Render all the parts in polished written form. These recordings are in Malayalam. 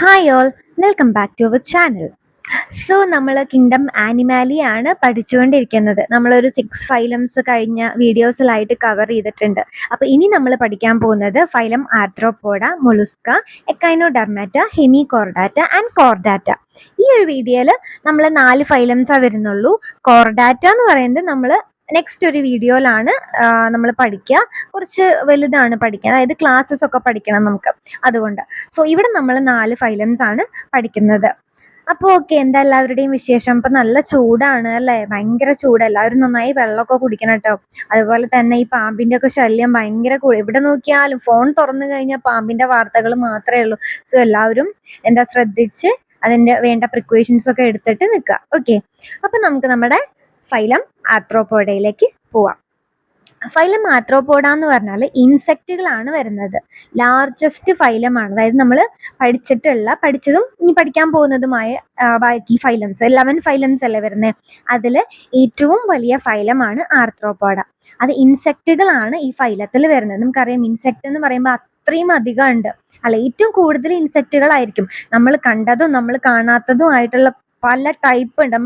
Hi all, welcome back to our channel. So നമ്മൾ കിങ്ഡം ആനിമാലി ആണ് പഠിച്ചുകൊണ്ടിരിക്കുന്നത്. നമ്മളൊരു 6 ഫൈലംസ് കഴിഞ്ഞ വീഡിയോസിലായിട്ട് കവർ ചെയ്തിട്ടുണ്ട്. അപ്പോൾ ഇനി നമ്മൾ പഠിക്കാൻ പോകുന്നത് ഫൈലം ആർത്രോപോഡ, മൊളുസ്ക, എക്കൈനോഡെർമാറ്റ, ഹെമികോർഡാറ്റ ആൻഡ് കോർഡാറ്റ. ഈ ഒരു വീഡിയോയിൽ നമ്മൾ 4 ഫൈലംസാണ് വരുന്നുള്ളൂ. കോർഡാറ്റ എന്ന് പറയുന്നത് നമ്മൾ നെക്സ്റ്റ് ഒരു വീഡിയോയിലാണ് നമ്മൾ പഠിക്കുക. കുറച്ച് വലുതാണ് പഠിക്കാൻ, അതായത് ക്ലാസ്സസ് ഒക്കെ പഠിക്കണം നമുക്ക്. അതുകൊണ്ട് ഇവിടെ നമ്മൾ 4 ഫൈലംസ് ആണ് പഠിക്കുന്നത്. അപ്പോൾ ഓക്കെ, എന്താ എല്ലാവരുടെയും വിശേഷം? ഇപ്പം നല്ല ചൂടാണ് അല്ലേ? ഭയങ്കര ചൂട്. എല്ലാവരും നന്നായി വെള്ളമൊക്കെ കുടിക്കണം കേട്ടോ. അതുപോലെ തന്നെ ഈ പാമ്പിൻ്റെ ഒക്കെ ശല്യം ഭയങ്കര എവിടെ നോക്കിയാലും ഫോൺ തുറന്നു കഴിഞ്ഞാൽ പാമ്പിൻ്റെ വാർത്തകൾ മാത്രമേ ഉള്ളൂ. സോ എല്ലാവരും ശ്രദ്ധിച്ച് അതിൻ്റെ വേണ്ട പ്രിക്കോഷൻസ് ഒക്കെ എടുത്തിട്ട് നിൽക്കുക. ഓക്കെ, അപ്പം നമുക്ക് നമ്മുടെ ഫൈലം ആർത്രോപോഡയിലേക്ക് പോവാം. ഫൈലം ആർത്രോപോഡ എന്ന് പറഞ്ഞാൽ ഇൻസെക്റ്റുകളാണ് വരുന്നത്. ലാർജസ്റ്റ് ഫൈലമാണ്. അതായത് നമ്മൾ പഠിച്ചതും ഇനി പഠിക്കാൻ പോകുന്നതുമായ ബാക്കി ഫൈലംസ് 11 ഫൈലംസ് അല്ലേ വരുന്നത്. അതിൽ ഏറ്റവും വലിയ ഫൈലമാണ് ആർത്രോപോഡ. അത് ഇൻസെക്റ്റുകളാണ് ഈ ഫൈലത്തിൽ വരുന്നത്. നമുക്കറിയാം, ഇൻസെക്റ്റ് എന്ന് പറയുമ്പോൾ അത്രയും അധികം ഉണ്ട് അല്ല, ഏറ്റവും കൂടുതൽ ഇൻസെക്റ്റുകളായിരിക്കും. നമ്മൾ കണ്ടതും നമ്മൾ കാണാത്തതും ആയിട്ടുള്ള പല ടൈപ്പ് ഉണ്ട്.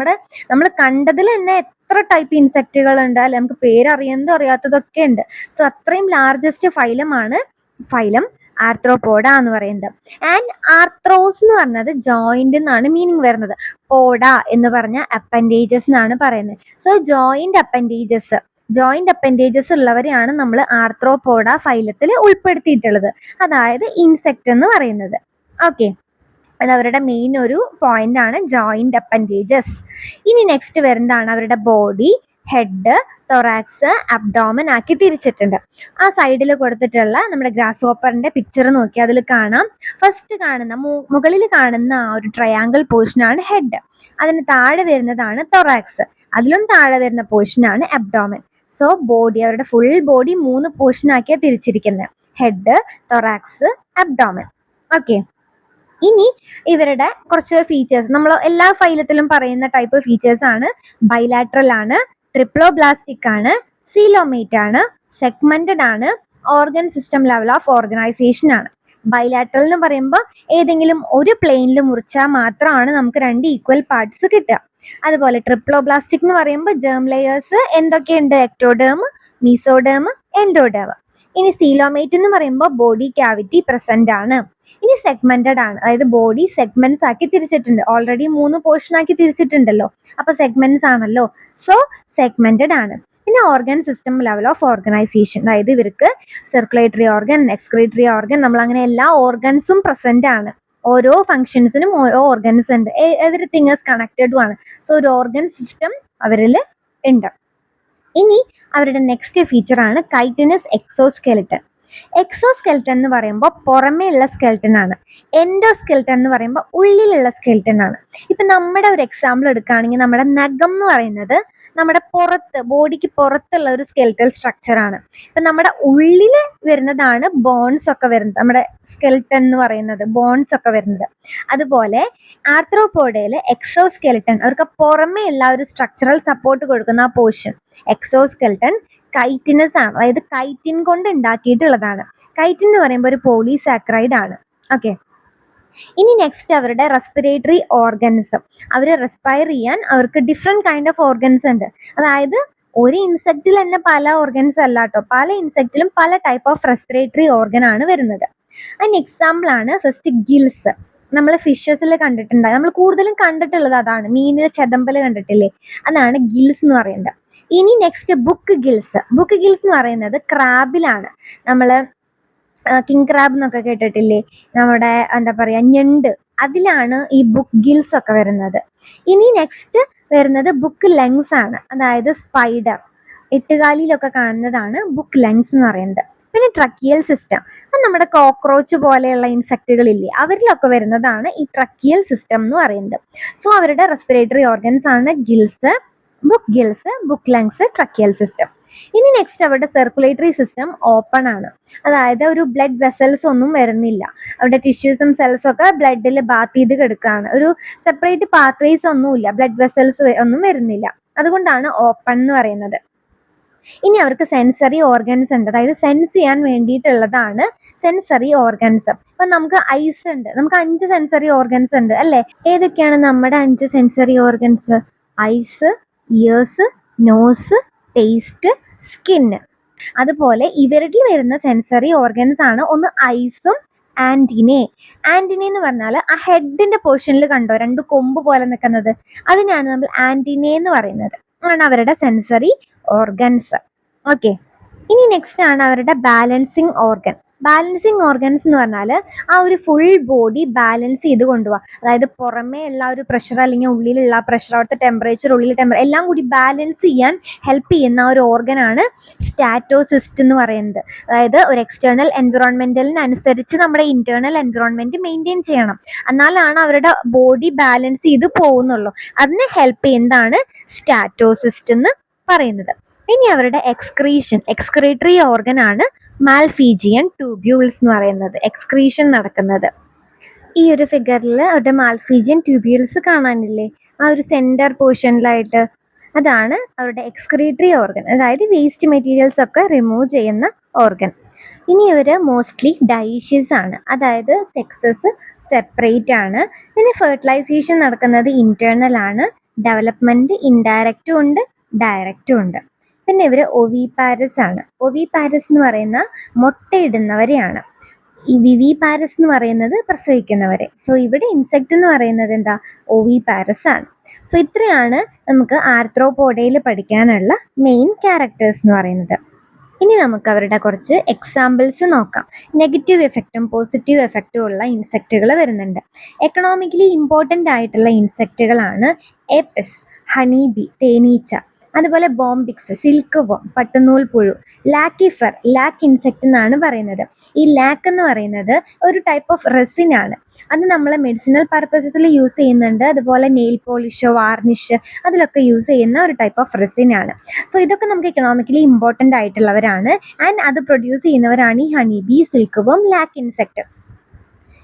നമ്മൾ കണ്ടതിൽ തന്നെ എത്ര ടൈപ്പ് ഇൻസെക്റ്റുകൾ ഉണ്ട് അല്ലെ, നമുക്ക് പേരറിയുന്നതും അറിയാത്തതൊക്കെ ഉണ്ട്. സോ അത്രയും ലാർജസ്റ്റ് ഫൈലമാണ് ഫൈലം ആർത്രോപോഡ എന്ന് പറയുന്നത്. ആൻഡ് ആർത്രോസ് എന്ന് പറഞ്ഞത് ജോയിന്റ് എന്നാണ് മീനിങ് വരുന്നത്. പോഡ എന്ന് പറഞ്ഞ അപ്പൻഡേജസ് എന്നാണ് പറയുന്നത്. സോ ജോയിന്റ് അപ്പൻഡേജസ് ഉള്ളവരെയാണ് നമ്മൾ ആർത്രോപോഡ ഫൈലത്തിൽ ഉൾപ്പെടുത്തിയിട്ടുള്ളത്, അതായത് ഇൻസെക്റ്റ് എന്ന് പറയുന്നത്. ഓക്കെ, അത് അവരുടെ മെയിൻ ഒരു പോയിന്റ് ആണ്, ജോയിന്റ് അപ്പൻഡേജസ്. ഇനി നെക്സ്റ്റ് വരുന്നതാണ് അവരുടെ ബോഡി. ഹെഡ്, തൊറാക്സ്, അബ്ഡോമൻ ആക്കി തിരിച്ചിട്ടുണ്ട്. ആ സൈഡിൽ കൊടുത്തിട്ടുള്ള നമ്മുടെ ഗ്രാസ് ഹോപ്പറിന്റെ പിക്ചർ നോക്കി അതിൽ കാണാം. ഫസ്റ്റ് കാണുന്ന മുകളിൽ കാണുന്ന ആ ഒരു ട്രയാങ്കിൾ പോർഷനാണ് ഹെഡ്. അതിന് താഴെ വരുന്നതാണ് തൊറാക്സ്. അതിലും താഴെ വരുന്ന പോർഷനാണ് അബ്ഡോമൻ. സോ ബോഡി, അവരുടെ ഫുൾ ബോഡി 3 പോർഷനാക്കിയാണ് തിരിച്ചിരിക്കുന്നത്: ഹെഡ്, തൊറാക്സ്, അബ്ഡോമൻ. ഓക്കെ, ഇനി ഇവരുടെ കുറച്ച് ഫീച്ചേഴ്സ് നമ്മൾ എല്ലാ ഫൈലത്തിലും പറയുന്ന ടൈപ്പ് ഫീച്ചേഴ്സ് ആണ്. ബൈലാട്രൽ ആണ്, ട്രിപ്ലോബ്ലാസ്റ്റിക് ആണ്, സീലോമേറ്റ് ആണ്, സെഗ്മെന്റഡ് ആണ്, organ system level of organization ആണ്. ബൈലാട്രൽ എന്ന് പറയുമ്പോൾ ഏതെങ്കിലും ഒരു പ്ലെയിനിൽ മുറിച്ചാൽ മാത്രമാണ് നമുക്ക് 2 ഈക്വൽ പാർട്സ് കിട്ടുക. അതുപോലെ ട്രിപ്ലോബ്ലാസ്റ്റിക് എന്ന് പറയുമ്പോൾ ജേം ലെയേഴ്സ് എന്തൊക്കെയുണ്ട്? Ectoderm, mesoderm, endoderm. ഇനി സീലോമേറ്റ് എന്ന് പറയുമ്പോൾ ബോഡി ക്യാവിറ്റി പ്രസന്റ് ആണ്. ഇനി സെഗ്മെന്റഡ് ആണ്, അതായത് ബോഡി സെഗ്മെന്റ്സ് ആക്കി തിരിച്ചിട്ടുണ്ട്. ഓൾറെഡി 3 പോർഷൻ ആക്കി തിരിച്ചിട്ടുണ്ടല്ലോ, അപ്പൊ സെഗ്മെന്റ്സ് ആണല്ലോ. സോ സെഗ്മെന്റഡ് ആണ്. പിന്നെ organ system level of organisation, അതായത് ഇവർക്ക് സർക്കുലേറ്ററി ഓർഗൻ, എക്സ്ക്രീറ്ററി ഓർഗൻ, നമ്മൾ അങ്ങനെ എല്ലാ ഓർഗൻസും പ്രസന്റ് ആണ്. ഓരോ ഫങ്ഷൻസിനും ഓരോ ഓർഗൻസ് ഉണ്ട്. എവറിത്തിങ് ഈസ് കണക്റ്റഡും ആണ്. സോ ഒരു ഓർഗൻ സിസ്റ്റം അവരിൽ ഉണ്ട്. ഇനി അവരുടെ നെക്സ്റ്റ് ഫീച്ചർ ആണ് കൈറ്റിനസ് എക്സോസ്കെലിറ്റൻ. എക്സോസ്കെൽറ്റൻ എന്ന് പറയുമ്പോൾ പുറമേ ഉള്ള സ്കെൽറ്റൻ ആണ്. എൻഡോസ്കെൽറ്റൻ എന്ന് പറയുമ്പോൾ ഉള്ളിലുള്ള സ്കെൽറ്റൻ ആണ്. ഇപ്പൊ നമ്മുടെ ഒരു എക്സാമ്പിൾ എടുക്കുകയാണെങ്കിൽ, നമ്മുടെ നഖം എന്ന് പറയുന്നത് നമ്മുടെ പുറത്ത്, ബോഡിക്ക് പുറത്തുള്ള ഒരു സ്കെൽറ്റൽ സ്ട്രക്ചർ ആണ്. ഇപ്പൊ നമ്മുടെ ഉള്ളിൽ വരുന്നതാണ് ബോൺസ് ഒക്കെ വരുന്നത്. നമ്മുടെ സ്കെൽറ്റൻ എന്ന് പറയുന്നത് ബോൺസ് ഒക്കെ വരുന്നത്. അതുപോലെ ആർത്രോപോഡയിൽ എക്സോസ്കെൽറ്റൻ, അവർക്ക് പുറമേ ഉള്ള ഒരു സ്ട്രക്ചറൽ സപ്പോർട്ട് കൊടുക്കുന്ന ആ പോർഷൻ എക്സോസ്കെൽറ്റൻ കൈറ്റിനസ് ആണ്, അതായത് കൈറ്റിൻ കൊണ്ട് ഉണ്ടാക്കിയിട്ടുള്ളതാണ്. കൈറ്റിൻ എന്ന് പറയുമ്പോൾ ഒരു പോളിസാക്രൈഡ് ആണ്. ഓക്കെ, ഇനി നെക്സ്റ്റ് അവരുടെ റെസ്പിറേറ്ററി ഓർഗൻസം. അവർ റെസ്പയർ ചെയ്യാൻ അവർക്ക് ഡിഫറെൻറ്റ് കൈൻഡ് ഓഫ് ഓർഗൻസ് ഉണ്ട്. അതായത് ഒരു ഇൻസെക്റ്റിൽ തന്നെ പല ഓർഗൻസ് അല്ല കേട്ടോ, പല ഇൻസെക്റ്റിലും പല ടൈപ്പ് ഓഫ് റെസ്പിറേറ്ററി ഓർഗൻ ആണ് വരുന്നത്. അതിന് എക്സാമ്പിൾ ആണ് ഫസ്റ്റ് ഗിൽസ്. നമ്മൾ ഫിഷസിൽ കണ്ടിട്ടുണ്ടായി, നമ്മൾ കൂടുതലും കണ്ടിട്ടുള്ളത് അതാണ്. മീനിൽ ചെതമ്പൽ കണ്ടിട്ടില്ലേ, അതാണ് ഗിൽസ് എന്ന് പറയുന്നത്. ഇനി next book gills. Book gills എന്ന് പറയുന്നത് ക്രാബിലാണ്. നമ്മൾ കിങ് ക്രാബ് എന്നൊക്കെ കേട്ടിട്ടില്ലേ, നമ്മുടെ എന്താ പറയുക ഞണ്ട്, അതിലാണ് ഈ ബുക്ക് ഗിൽസ് ഒക്കെ വരുന്നത്. ഇനി നെക്സ്റ്റ് വരുന്നത് ബുക്ക് ലെങ്സ് ആണ്, അതായത് സ്പൈഡർ, എട്ടുകാലിയിലൊക്കെ കാണുന്നതാണ് ബുക്ക് ലെങ്സ് എന്ന് പറയുന്നത്. പിന്നെ ട്രക്കിയൽ സിസ്റ്റം, അത് നമ്മുടെ കോക്രോച്ച് പോലെയുള്ള ഇൻസെക്റ്റുകളില്ലേ, അവരിലൊക്കെ വരുന്നതാണ് ഈ ട്രക്കിയൽ സിസ്റ്റം എന്ന് പറയുന്നത്. സോ അവരുടെ റെസ്പിറേറ്ററി ഓർഗൻസ് ആണ് gills, book gills, book lengths, tracheal system. ഇനി നെക്സ്റ്റ് അവരുടെ സർക്കുലേറ്ററി സിസ്റ്റം ഓപ്പൺ ആണ്, അതായത് ഒരു ബ്ലഡ് വെസൽസ് ഒന്നും വരുന്നില്ല. അവരുടെ ടിഷ്യൂസും സെൽസും ഒക്കെ ബ്ലഡിൽ ബാത്ത് ചെയ്ത് കിടക്കുകയാണ്. ഒരു സെപ്പറേറ്റ് പാത്വേസ് ഒന്നുമില്ല, ബ്ലഡ് വെസൽസ് ഒന്നും വരുന്നില്ല. അതുകൊണ്ടാണ് ഓപ്പൺ എന്ന് പറയുന്നത്. ഇനി അവർക്ക് സെൻസറി ഓർഗൻസ് ഉണ്ട്, അതായത് സെൻസ് ചെയ്യാൻ വേണ്ടിയിട്ടുള്ളതാണ് സെൻസറി ഓർഗൻസ്. ഇപ്പൊ നമുക്ക് ഐസ് ഉണ്ട്, നമുക്ക് 5 സെൻസറി ഓർഗൻസ് ഉണ്ട് അല്ലേ? ഏതൊക്കെയാണ് നമ്മുടെ 5 sensory organs? Eyes, ears, nose, taste, skin. അതുപോലെ ഇവരിൽ വരുന്ന സെൻസറി ഓർഗൻസ് ആണ് ഒന്ന് ഐസും ആന്റിനെ. ആന്റിനെ എന്ന് പറഞ്ഞാൽ ആ ഹെഡിന്റെ പോർഷനിൽ കണ്ടോ 2 കൊമ്പ് പോലെ നിൽക്കുന്നത്, അതിനാണ് നമ്മൾ ആന്റിനെ എന്ന് പറയുന്നത്. ആണ് അവരുടെ സെൻസറി ഓർഗൻസ്. ഓക്കെ, ഇനി നെക്സ്റ്റ് ആണ് അവരുടെ ബാലൻസിങ് ഓർഗൻ. ബാലൻസിങ് ഓർഗൻസ് എന്ന് പറഞ്ഞാൽ ആ ഒരു ഫുൾ ബോഡി ബാലൻസ് ചെയ്ത് കൊണ്ടുപോകാം. അതായത് പുറമേ ഉള്ള ഒരു പ്രഷർ അല്ലെങ്കിൽ ഉള്ളിലുള്ള പ്രഷർ, അവിടുത്തെ ടെമ്പറേച്ചർ, ഉള്ളിലെ ടെമ്പറേച്ചർ എല്ലാം കൂടി ബാലൻസ് ചെയ്യാൻ ഹെൽപ്പ് ചെയ്യുന്ന ഒരു ഓർഗനാണ് സ്റ്റാറ്റോസിസ്റ്റ് എന്ന് പറയുന്നത്. അതായത് ഒരു എക്സ്റ്റേണൽ എൻവിറോൺമെന്റലിനനുസരിച്ച് നമ്മുടെ ഇന്റേണൽ എൻവിറോൺമെന്റ് മെയിൻറ്റെയിൻ ചെയ്യണം, എന്നാലാണ് അവരുടെ ബോഡി ബാലൻസ് ചെയ്ത് പോകുന്നുള്ളൂ. അതിനെ ഹെൽപ്പ് ചെയ്യുന്നതാണ് സ്റ്റാറ്റോസിസ്റ്റ് എന്ന് പറയുന്നത്. ഇനി അവരുടെ എക്സ്ക്രീറ്ററി ഓർഗൻ ആണ് മാൽഫീജിയൻ ട്യൂബ്യൂൾസ് എന്ന് പറയുന്നത്. എക്സ്ക്രീഷൻ നടക്കുന്നത് ഈ ഒരു ഫിഗറിൽ അവരുടെ മാൽഫീജിയൻ ട്യൂബ്യൂൾസ് കാണാനില്ലേ, ആ ഒരു സെന്റർ പോർഷനിലായിട്ട്, അതാണ് അവരുടെ എക്സ്ക്രീറ്ററി ഓർഗൻ, അതായത് വേസ്റ്റ് മെറ്റീരിയൽസ് ഒക്കെ റിമൂവ് ചെയ്യുന്ന ഓർഗൻ. ഇനി ഇവർ മോസ്റ്റ്ലി ഡൈഷ്യസ് ആണ്, അതായത് സെക്സസ് സെപ്പറേറ്റ് ആണ്. പിന്നെ ഫെർട്ടിലൈസേഷൻ നടക്കുന്നത് ഇന്റേണൽ ആണ്, ഡെവലപ്മെന്റ് ഇൻഡയറക്റ്റും ഉണ്ട് ഡയറക്റ്റും ഉണ്ട്. പിന്നെ ഇവർ ഒവിപാരസ് ആണ്. ഒവിപാരസ് എന്ന് പറയുന്ന മുട്ടയിടുന്നവരെയാണ്. ഈ വിവിപാരസ് എന്ന് പറയുന്നത് പ്രസവിക്കുന്നവരെ. സോ ഇവിടെ ഇൻസെക്റ്റ് എന്ന് പറയുന്നത് എന്താ, ഒവിപാരസ് ആണ്. സോ ഇത്രയാണ് നമുക്ക് ആർത്രോപോഡയിൽ പഠിക്കാനുള്ള മെയിൻ ക്യാരക്ടേഴ്സ് എന്ന് പറയുന്നത്. ഇനി നമുക്ക് അവരുടെ കുറച്ച് എക്സാമ്പിൾസ് നോക്കാം. നെഗറ്റീവ് എഫക്റ്റും പോസിറ്റീവ് എഫക്റ്റും ഉള്ള ഇൻസെക്റ്റുകൾ വരുന്നുണ്ട്. എക്കണോമിക്കലി ഇമ്പോർട്ടൻ്റ് ആയിട്ടുള്ള ഇൻസെക്റ്റുകളാണ് ഏപ്പിസ്, ഹണി ബി, തേനീച്ച, അതുപോലെ ബോംബിക്സ്, സിൽക്ക് വോം, പട്ടുനൂൽ പുഴു, ലാക്കിഫർ, ലാക്ക് ഇൻസെക്റ്റ് എന്നാണ് പറയുന്നത്. ഈ ലാക്ക് എന്ന് പറയുന്നത് ഒരു ടൈപ്പ് ഓഫ് റെസിൻ ആണ്. അത് നമ്മൾ മെഡിസിനൽ പർപ്പസസിൽ യൂസ് ചെയ്യുന്നുണ്ട്. അതുപോലെ നെയിൽ പോളിഷ്, വാർണിഷ് അതിലൊക്കെ യൂസ് ചെയ്യുന്ന ഒരു ടൈപ്പ് ഓഫ് റെസിൻ ആണ്. സോ ഇതൊക്കെ നമുക്ക് എക്കണോമിക്കലി ഇമ്പോർട്ടൻ്റ് ആയിട്ടുള്ളവരാണ്. ആൻഡ് അത് പ്രൊഡ്യൂസ് ചെയ്യുന്നവരാണ് ഈ honey bee, silk worm, lac insect.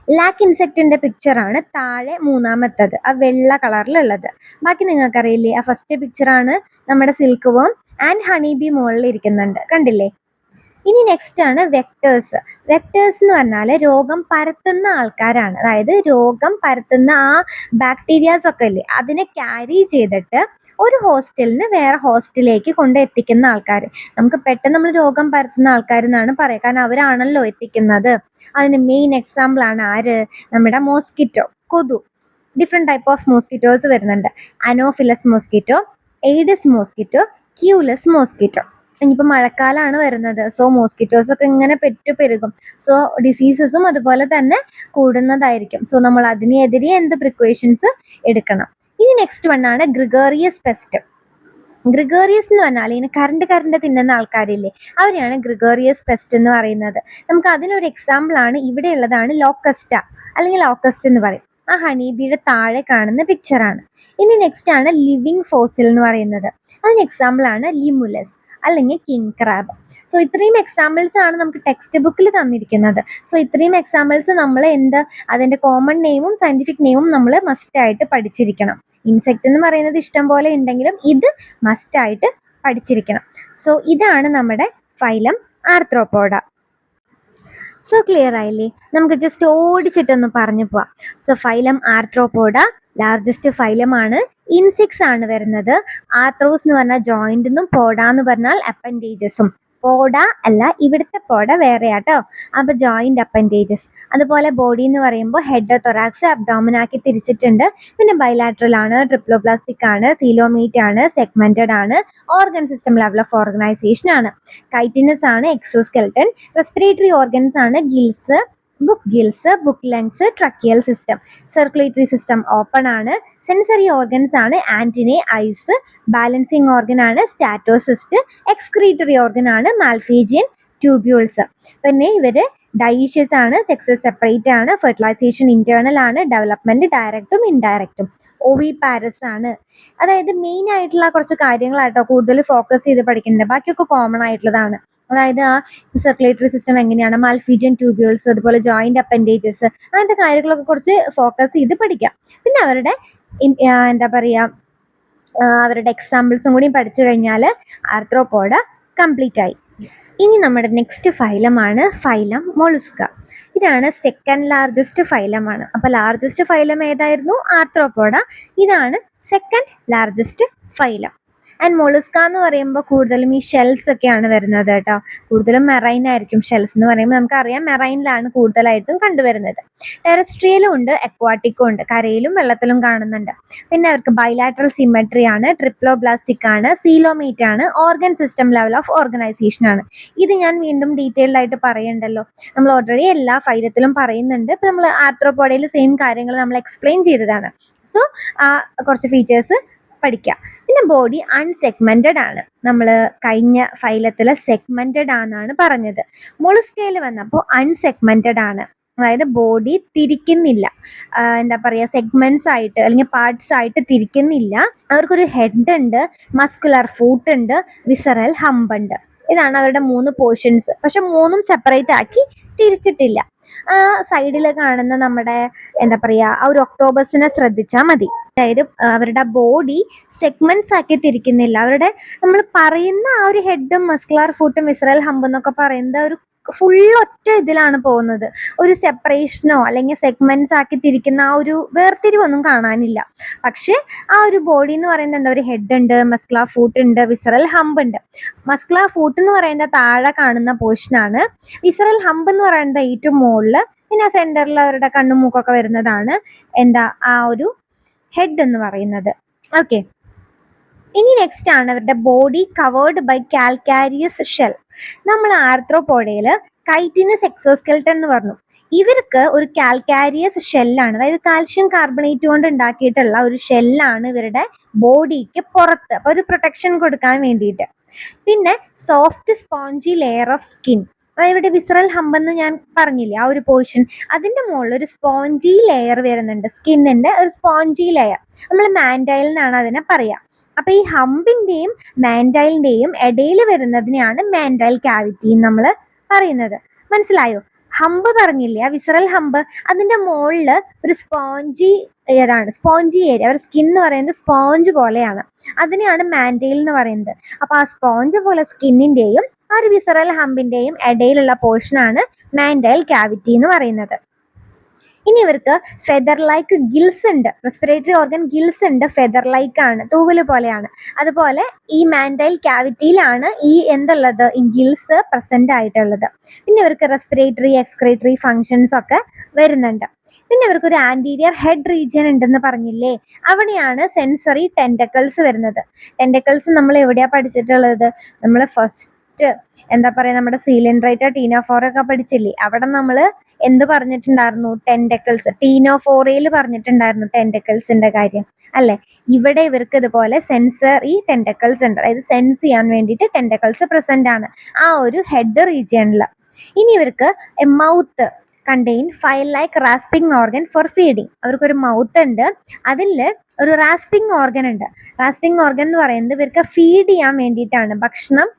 Lac ഇൻസെക്റ്റിന്റെ പിക്ചറാണ് താഴെ മൂന്നാമത്തത്, ആ വെള്ള കളറിലുള്ളത്. ബാക്കി നിങ്ങൾക്കറിയില്ലേ, ആ ഫസ്റ്റ് പിക്ചറാണ് നമ്മുടെ silk worm and honey bee മുകളിൽ ഇരിക്കുന്നുണ്ട്, കണ്ടില്ലേ? ഇനി നെക്സ്റ്റ് ആണ് വെക്ടേഴ്സ്. വെക്ടേഴ്സ് എന്ന് പറഞ്ഞാൽ രോഗം പരത്തുന്ന ആൾക്കാരാണ്. അതായത് രോഗം പരത്തുന്ന ആ ബാക്ടീരിയാസ് ഒക്കെ ഇല്ലേ, അതിനെ ക്യാരി ചെയ്തിട്ട് ഒരു ഹോസ്റ്റലിന് വേറെ ഹോസ്റ്റലിലേക്ക് കൊണ്ട് എത്തിക്കുന്ന ആൾക്കാർ. നമുക്ക് പെട്ടെന്ന് നമ്മൾ രോഗം പരത്തുന്ന ആൾക്കാർ എന്നാണ് പറയുക, കാരണം അവരാണല്ലോ എത്തിക്കുന്നത്. അതിന് മെയിൻ എക്സാമ്പിൾ ആണ് ആര്, നമ്മുടെ മോസ്കിറ്റോ, കൊതു. ഡിഫറെൻറ്റ് ടൈപ്പ് ഓഫ് മോസ്കിറ്റോസ് വരുന്നുണ്ട്. Anopheles mosquito, Aedes mosquito, Culex mosquito. ഇനിയിപ്പോൾ മഴക്കാലമാണ് വരുന്നത്, സോ മോസ്കിറ്റോസ് ഒക്കെ ഇങ്ങനെ പെരുകും. സോ ഡിസീസസും അതുപോലെ തന്നെ കൂടുന്നതായിരിക്കും. സോ നമ്മൾ അതിനെതിരെ എന്ത് പ്രിക്കോഷൻസ് എടുക്കണം. ഇനി നെക്സ്റ്റ് വണ്ണാണ് ഗ്രിഗേറിയസ് പെസ്റ്റ്. ഗ്രിഗേറിയസ് എന്ന് പറഞ്ഞാൽ ഇങ്ങനെ കറണ്ട് തിന്നുന്ന ആൾക്കാരില്ലേ, അവരെയാണ് ഗ്രിഗേറിയസ് പെസ്റ്റ് എന്ന് പറയുന്നത്. നമുക്ക് അതിനൊരു എക്സാമ്പിൾ ആണ് ഇവിടെ ഉള്ളതാണ് ലോക്കസ്റ്റ, അല്ലെങ്കിൽ ലോക്കസ്റ്റ് എന്ന് പറയും. ആ ഹണീബിയുടെ താഴെ കാണുന്ന പിക്ചറാണ്. ഇനി നെക്സ്റ്റ് ആണ് ലിവിങ് ഫോസിൽ എന്ന് പറയുന്നത്. അതിന് എക്സാമ്പിൾ ആണ് ലിമുലസ് അല്ലെങ്കിൽ കിങ് ക്രാബ്. സോ ഇത്രയും എക്സാമ്പിൾസ് ആണ് നമുക്ക് ടെക്സ്റ്റ് ബുക്കിൽ തന്നിരിക്കുന്നത്. സോ ഇത്രയും എക്സാമ്പിൾസ് നമ്മൾ അതിൻ്റെ കോമൺ നെയിമും സയൻറ്റിഫിക് നെയിമും നമ്മൾ മസ്റ്റായിട്ട് പഠിച്ചിരിക്കണം. ഇൻസെക്റ്റ് എന്ന് പറയുന്നത് ഇഷ്ടം പോലെ ഉണ്ടെങ്കിലും ഇത് മസ്റ്റായിട്ട് പഠിച്ചിരിക്കണം. സോ ഇതാണ് നമ്മുടെ ഫൈലം ആർത്രോപോഡ. സോ ക്ലിയർ ആയില്ലേ? നമുക്ക് ജസ്റ്റ് ഓടിച്ചിട്ടൊന്ന് പറഞ്ഞു പോവാം. സോ ഫൈലം ആർത്രോപോഡ ലാർജസ്റ്റ് ഫൈലമാണ്. ഇൻസെക്ട്സ് ആണ് വരുന്നത്. ആർത്രോസ് എന്ന് പറഞ്ഞാൽ ജോയിന്റ് എന്നും പോഡ എന്ന് പറഞ്ഞാൽ അപ്പൻഡേജസും. പോഡ അല്ല, ഇവിടുത്തെ പോഡ വേറെയാട്ടോ. അപ്പോൾ ജോയിന്റ് അപ്പൻഡേജസ്. അതുപോലെ ബോഡി എന്ന് പറയുമ്പോൾ ഹെഡ്, തൊറാക്സ്, അബ്ഡോമൻ ആക്കി തിരിച്ചിട്ടുണ്ട്. പിന്നെ ബൈലാറ്ററൽ ആണ്, ട്രിപ്ലോപ്ലാസ്റ്റിക് ആണ്, സീലോമീറ്റ് ആണ്, സെഗ്മെന്റഡ് ആണ്, organ system level of organization ആണ്. കൈറ്റിനസ് ആണ്, എക്സോസ്കെൽട്ടൻ. റെസ്പിറേറ്ററി ഓർഗൻസ് ആണ് gills, book lungs, tracheal system. Circulatory system open ആണ്. സെൻസറി ഓർഗൻസ് ആണ് ആന്റിനെ, ഐസ്. ബാലൻസിങ് ഓർഗൻ ആണ് സ്റ്റാറ്റോസിസ്റ്റ്. എക്സ്ക്രീറ്ററി ഓർഗൻ ആണ് മാൽഫീജിയൻ ട്യൂബ്യൂൾസ്. പിന്നെ ഇവർ ഡൈഷ്യസ് ആണ്, സെക്സസ് സെപ്പറേറ്റ് ആണ്, ഫെർട്ടിലൈസേഷൻ ഇന്റേണൽ ആണ്, ഡെവലപ്മെന്റ് ഡയറക്റ്റും ഇൻഡയറക്റ്റും. ഒവിപാരസ് ആണ്. അതായത് മെയിൻ ആയിട്ടുള്ള കുറച്ച് കാര്യങ്ങളായിട്ടോ കൂടുതൽ ഫോക്കസ് ചെയ്ത് പഠിക്കേണ്ടത്, ബാക്കിയൊക്കെ കോമൺ ആയിട്ടുള്ളതാണ്. അതായത് ആ സർക്കുലേറ്ററി സിസ്റ്റം എങ്ങനെയാണ്, മാൽഫീജിയൻ ട്യൂബ്യൂൾസ്, അതുപോലെ ജോയിന്റ് അപ്പൻഡേജസ്, അങ്ങനത്തെ കാര്യങ്ങളൊക്കെ കുറച്ച് ഫോക്കസ് ചെയ്ത് പഠിക്കാം. പിന്നെ അവരുടെ എന്താ പറയുക, അവരുടെ എക്സാമ്പിൾസും കൂടി പഠിച്ചു കഴിഞ്ഞാൽ ആർത്രോപോഡ കംപ്ലീറ്റ് ആയി. ഇനി നമ്മുടെ നെക്സ്റ്റ് ഫൈലമാണ് ഫൈലം മൊളുസ്ക. ഇതാണ് സെക്കൻഡ് ലാർജസ്റ്റ് ഫൈലമാണ്. അപ്പോൾ ലാർജസ്റ്റ് ഫൈലം ഏതായിരുന്നു? ആർത്രോപോഡ. ഇതാണ് സെക്കൻഡ് ലാർജസ്റ്റ് ഫൈലം. ആൻഡ് മൊളുസ്ക എന്ന് പറയുമ്പോൾ കൂടുതലും ഈ ഷെൽസ് ഒക്കെയാണ് വരുന്നത് കേട്ടോ. കൂടുതലും മെറൈൻ ആയിരിക്കും. ഷെൽസ് എന്ന് പറയുമ്പോൾ നമുക്കറിയാം മെറൈനിലാണ് കൂടുതലായിട്ടും കണ്ടുവരുന്നത്. ടെറസ്ട്രിയലും ഉണ്ട്, അക്വാട്ടിക്കും ഉണ്ട്. കരയിലും വെള്ളത്തിലും കാണുന്നുണ്ട്. പിന്നെ അവർക്ക് ബൈലാറ്ററൽ സിമെട്രി ആണ്, ട്രിപ്ലോബ്ലാസ്റ്റിക് ആണ്, സീലോമേറ്റ് ആണ്, organ system level of organization ആണ്. ഇത് ഞാൻ വീണ്ടും ഡീറ്റെയിൽഡ് ആയിട്ട് പറയണ്ടല്ലോ. നമ്മൾ ഓൾറെഡി എല്ലാ ഫൈലത്തിലും പറയുന്നുണ്ട്. ഇപ്പം നമ്മൾ ആർത്രോപോഡയിൽ സെയിം കാര്യങ്ങൾ നമ്മൾ എക്സ്പ്ലെയിൻ ചെയ്തതാണ്. സോ കുറച്ച് ഫീച്ചേഴ്സ് പഠിക്കുക. പിന്നെ ബോഡി അൺസെഗ്മെന്റഡ് ആണ്. നമ്മൾ കഴിഞ്ഞ ഫൈലത്തിൽ സെഗ്മെന്റഡ് ആണെന്നാണ് പറഞ്ഞത്. മൊളുസ്കയിൽ വന്നപ്പോൾ അൺസെഗ്മെന്റഡ് ആണ്. അതായത് ബോഡി തിരിക്കുന്നില്ല, എന്താ പറയുക, സെഗ്മെന്റ്സ് ആയിട്ട് അല്ലെങ്കിൽ പാർട്സ് ആയിട്ട് തിരിക്കുന്നില്ല. അവർക്കൊരു ഹെഡ് ഉണ്ട്, മസ്കുലർ ഫൂട്ട് ഉണ്ട്, വിസറൽ ഹമ്പ് ഉണ്ട്. ഇതാണ് അവരുടെ 3 പോർഷൻസ്. പക്ഷെ 3ഉം സെപ്പറേറ്റ് ആക്കി തിരിച്ചിട്ടില്ല. സൈഡിൽ കാണുന്ന നമ്മുടെ എന്താ പറയുക ആ ഒരു ഒക്ടോബസിനെ ശ്രദ്ധിച്ചാൽ മതി. അതായത് അവരുടെ ബോഡി സെഗ്മെന്റ്സ് ആക്കി തിരിക്കുന്നില്ല. അവരുടെ നമ്മൾ പറയുന്ന ആ ഒരു ഹെഡും മസ്കുലർ ഫൂട്ടും വിസറൽ ഹമ്പ് എന്നൊക്കെ പറയുന്നത് ഒരു ഫുൾ ഒറ്റ ഇതിലാണ് പോകുന്നത്. ഒരു സെപ്പറേഷനോ അല്ലെങ്കിൽ സെഗ്മെന്റ്സ് ആക്കി തിരിക്കുന്ന ആ ഒരു വേർതിരിവൊന്നും കാണാനില്ല. പക്ഷെ ആ ഒരു ബോഡി എന്ന് പറയുന്നത് എന്താ, ഒരു ഹെഡ് ഉണ്ട്, മസ്കുലർ ഫൂട്ട് ഉണ്ട്, വിസറൽ ഹമ്പ് ഉണ്ട്. മസ്കുലർ ഫൂട്ട് എന്ന് പറയുന്നത് താഴെ കാണുന്ന പോർഷനാണ്. വിസറൽ ഹമ്പ് എന്ന് പറയുന്നത് ഏറ്റവും മുകളിൽ. പിന്നെ സെന്ററിൽ അവരുടെ കണ്ണും മൂക്കൊക്കെ വരുന്നതാണ് എന്താ ആ ഒരു ഹെഡ് എന്ന് പറയുന്നത്. ഓക്കെ, ഇനി നെക്സ്റ്റ് ആണ് അവരുടെ body covered by calcareous shell. നമ്മൾ ആർത്രോപോഡയിൽ കൈറ്റിനസ് എക്സോസ്കെൽട്ടൻ എന്ന് പറഞ്ഞു. ഇവർക്ക് ഒരു കാൽക്കാരിയസ് ഷെല്ലാണ്, അതായത് കാൽഷ്യം കാർബണേറ്റ് കൊണ്ട് ഉണ്ടാക്കിയിട്ടുള്ള ഒരു ഷെല്ലാണ് ഇവരുടെ ബോഡിക്ക് പുറത്ത്, അപ്പോൾ ഒരു പ്രൊട്ടക്ഷൻ കൊടുക്കാൻ വേണ്ടിയിട്ട്. പിന്നെ soft spongy layer of skin. ഇവിടെ വിസറൽ ഹമ്പ് എന്ന് ഞാൻ പറഞ്ഞില്ലേ, ആ ഒരു പോർഷൻ, അതിൻ്റെ മുകളിൽ ഒരു സ്പോഞ്ചി ലെയർ വരുന്നുണ്ട്, സ്കിന്നിൻ്റെ ഒരു സ്പോഞ്ചി ലെയർ. നമ്മൾ മാൻഡൈൽ എന്നാണ് അതിനെ പറയുക. അപ്പൊ ഈ ഹമ്പിന്റെയും മാൻഡൈലിന്റെയും ഇടയിൽ വരുന്നതിനെയാണ് മാൻഡൈൽ കാവിറ്റി നമ്മൾ പറയുന്നത്. മനസ്സിലായോ? ഹമ്പ് പറഞ്ഞില്ലേ, ആ വിസറൽ ഹമ്പ്, അതിന്റെ മുകളിൽ ഒരു സ്പോഞ്ചി ഏരിയ, സ്പോഞ്ചി ഏരിയ, ഒരു സ്കിൻ എന്ന് പറയുന്നത് സ്പോഞ്ച് പോലെയാണ്. അതിനെയാണ് മാൻഡൈൽ എന്ന് പറയുന്നത്. അപ്പൊ ആ സ്പോഞ്ച് പോലെ സ്കിന്നിന്റെയും ആ ഒരു വിസറൽ ഹമ്പിന്റെയും ഇടയിലുള്ള പോർഷനാണ് മാൻഡൈൽ കാവിറ്റി എന്ന് പറയുന്നത്. ഇനി ഇവർക്ക് ഫെദർ ലൈക്ക് ഗിൽസ് ഉണ്ട്, റെസ്പിറേറ്ററി ഓർഗൻ ഗിൽസ് ഉണ്ട്, ഫെദർ ലൈക്ക് ആണ്, തൂവല് പോലെയാണ്. അതുപോലെ ഈ മാൻഡൈൽ കാവിറ്റിയിലാണ് ഈ എന്തുള്ളത്, ഈ ഗിൽസ് പ്രസന്റ് ആയിട്ടുള്ളത്. പിന്നെ ഇവർക്ക് റെസ്പിറേറ്ററി എക്സ്ക്രീറ്ററി ഫങ്ഷൻസ് ഒക്കെ വരുന്നുണ്ട്. പിന്നെ ഇവർക്ക് ഒരു ആന്റീരിയർ ഹെഡ് റീജിയൻ ഉണ്ടെന്ന് പറഞ്ഞില്ലേ, അവിടെയാണ് സെൻസറി ടെൻഡക്കിൾസ് വരുന്നത്. ടെൻഡക്കിൾസ് നമ്മൾ എവിടെയാ പഠിച്ചിട്ടുള്ളത്? നമ്മൾ ഫസ്റ്റ് എന്താ പറയുക, നമ്മുടെ സീലിൻഡ്രേറ്റ ടീനോഫോറൊക്കെ പഠിച്ചില്ലേ, അവിടെ നമ്മൾ എന്ത് പറഞ്ഞിട്ടുണ്ടായിരുന്നു? ടെൻഡക്കിൾസ്. ടീനോഫോറയിൽ പറഞ്ഞിട്ടുണ്ടായിരുന്നു ടെൻഡക്കിൾസിന്റെ കാര്യം അല്ലെ. ഇവിടെ ഇവർക്ക് ഇതുപോലെ സെൻസറി ടെൻഡക്കിൾസ് ഉണ്ട്, അതായത് സെൻസ് ചെയ്യാൻ വേണ്ടിയിട്ട് ടെൻഡക്കിൾസ് പ്രസന്റ് ആണ് ആ ഒരു ഹെഡ് റീജിയനിൽ. ഇനി ഇവർക്ക് mouth contain file like rasping organ for feeding. അവർക്കൊരു മൗത്ത് ഉണ്ട്, അതിൽ ഒരു റാസ്പിംഗ് ഓർഗൻ ഉണ്ട്. റാസ്പിംഗ് ഓർഗൻ എന്ന് പറയുന്നത് ഇവർക്ക് ഫീഡ് ചെയ്യാൻ വേണ്ടിയിട്ടാണ്, ഭക്ഷണം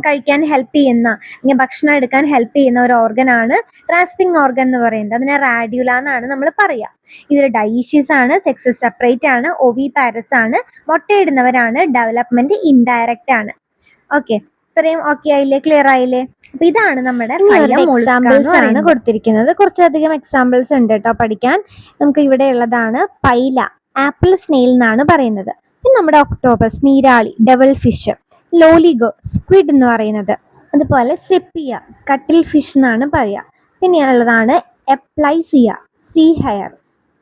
കഴിക്കാൻ ഹെൽപ്പ് ചെയ്യുന്ന, ഇങ്ങനെ ഭക്ഷണം എടുക്കാൻ ഹെൽപ്പ് ചെയ്യുന്ന ഒരു ഓർഗനാണ് റാസ്പിംഗ് ഓർഗൻ എന്ന് പറയുന്നത്. അതിനെ റാഡ്യൂല എന്നാണ് നമ്മൾ പറയുക. ഇവർ ഡൈഷ്യസ് ആണ്, സെക്സസ് സെപ്പറേറ്റ് ആണ്, ഓവി പാരസ് ആണ്, മുട്ടയിടുന്നവരാണ്, ഡെവലപ്മെന്റ് ഇൻഡയറക്റ്റ് ആണ്. ഓക്കെ, ഇത്രയും ഓക്കെ ആയില്ലേ, ക്ലിയർ ആയില്ലേ? അപ്പൊ ഇതാണ് നമ്മുടെ എക്സാമ്പിൾസ് ആണ് കൊടുത്തിരിക്കുന്നത്. കുറച്ചധികം എക്സാമ്പിൾസ് ഉണ്ട് കേട്ടോ പഠിക്കാൻ. നമുക്ക് ഇവിടെ ഉള്ളതാണ് പൈല, ആപ്പിൾ സ്നെയിൽ എന്നാണ് പറയുന്നത്. പിന്നെ നമ്മുടെ ഒക്ടോപസ്, നീരാളി, ഡെവൽ ഫിഷ്, ലോലിഗോ, സ്ക്വിഡ് എന്ന് പറയുന്നത്. അതുപോലെ സെപ്പിയ, കട്ടിൽ ഫിഷ് എന്നാണ് പറയുക. പിന്നെയുള്ളതാണ് Aplysia, sea hare,